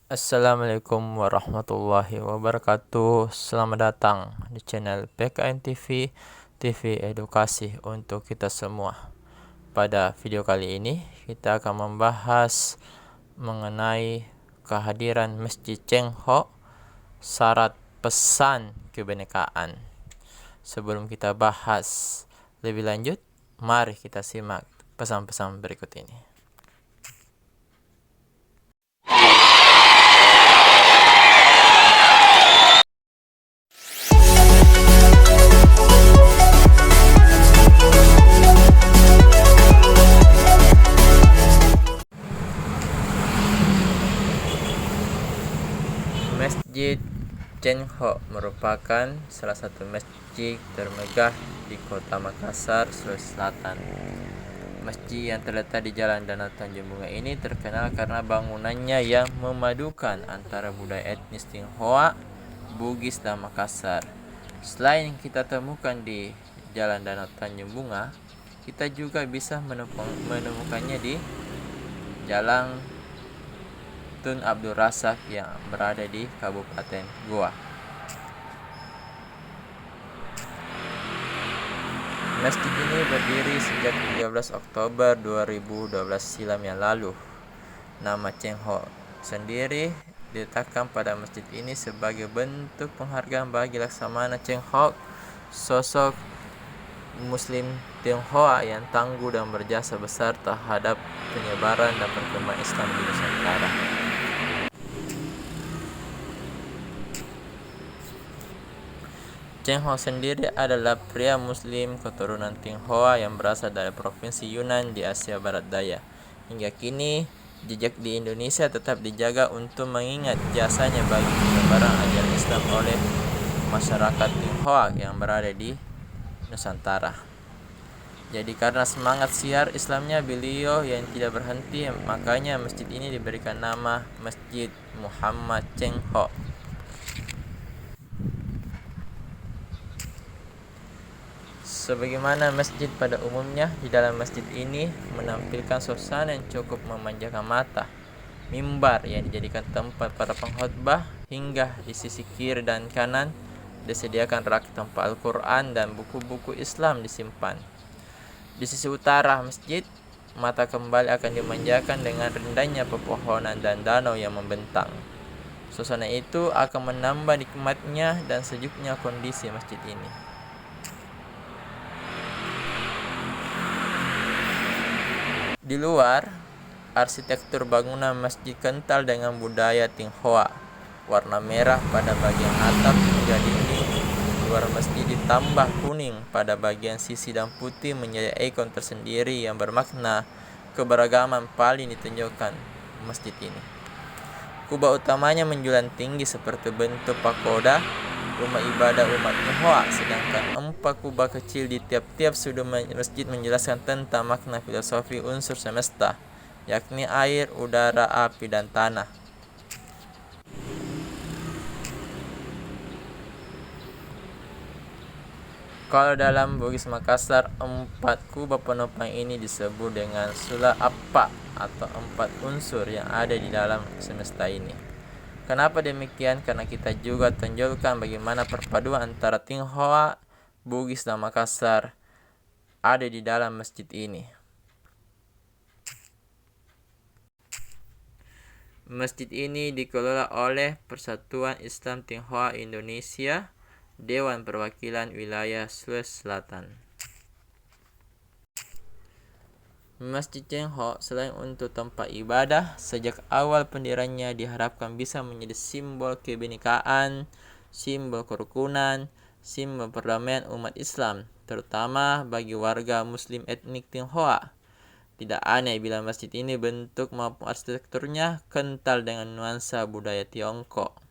Assalamualaikum warahmatullahi wabarakatuh. Selamat datang di channel PKN TV, TV Edukasi untuk kita semua. Pada video kali ini kita akan membahas mengenai kehadiran Masjid Cheng Ho, syarat pesan kebinekaan. Sebelum kita bahas lebih lanjut, mari kita simak pesan-pesan berikut ini. Masjid Cheng Ho merupakan salah satu masjid termegah di kota Makassar, Sulawesi Selatan. Masjid yang terletak di Jalan Danau Tanjung Bunga ini terkenal karena bangunannya yang memadukan antara budaya etnis Tionghoa, Bugis, dan Makassar. Selain kita temukan di Jalan Danau Tanjung Bunga, kita juga bisa menemukannya di Jalan Tun Abdul Razak yang berada di Kabupaten Goa. Masjid ini berdiri sejak 13 Oktober 2012 silam yang lalu. Nama Cheng Ho sendiri diletakkan pada masjid ini sebagai bentuk penghargaan bagi Laksamana Cheng Ho, sosok Muslim Tionghoa yang tangguh dan berjasa besar terhadap penyebaran dan perkembangan Islam di Nusantara. Cheng Ho sendiri adalah pria Muslim keturunan Tionghoa yang berasal dari provinsi Yunnan di Asia Barat Daya. Hingga kini, jejak di Indonesia tetap dijaga untuk mengingat jasanya bagi penyebaran ajaran Islam oleh masyarakat Tionghoa yang berada di Nusantara. Jadi karena semangat siar Islamnya beliau yang tidak berhenti, makanya masjid ini diberikan nama Masjid Muhammad Cheng Ho. Sebagaimana masjid pada umumnya, di dalam masjid ini menampilkan suasana yang cukup memanjakan mata. Mimbar yang dijadikan tempat para pengkhotbah, hingga di sisi kiri dan kanan disediakan rak tempat Al-Quran dan buku-buku Islam disimpan. Di sisi utara masjid, mata kembali akan dimanjakan dengan rendahnya pepohonan dan danau yang membentang. Suasana itu akan menambah nikmatnya dan sejuknya kondisi masjid ini. Di luar, arsitektur bangunan masjid kental dengan budaya Tionghoa. Warna merah pada bagian atap hingga dinding luar masjid ditambah kuning pada bagian sisi dan putih menjadi ikon tersendiri yang bermakna keberagaman paling ditunjukkan masjid ini. Kubah utamanya menjulang tinggi seperti bentuk pagoda rumah ibadah umat Tionghoa, sedangkan 4 kubah kecil di tiap-tiap sudut masjid menjelaskan tentang makna filosofi unsur semesta, yakni air, udara, api, dan tanah. Kalau dalam Bugis Makassar, 4 kubah penopang ini disebut dengan Sula Appa atau 4 unsur yang ada di dalam semesta ini. Kenapa demikian? Karena kita juga tunjukkan bagaimana perpaduan antara Tionghoa, Bugis, dan Makassar ada di dalam masjid ini. Masjid ini dikelola oleh Persatuan Islam Tionghoa Indonesia, Dewan Perwakilan Wilayah Sulawesi Selatan. Masjid Cheng Ho selain untuk tempat ibadah, sejak awal pendiriannya diharapkan bisa menjadi simbol kebinekaan, simbol kerukunan, simbol perdamaian umat Islam, terutama bagi warga Muslim etnik Tionghoa. Tidak aneh bila masjid ini bentuk maupun arsitekturnya kental dengan nuansa budaya Tiongkok.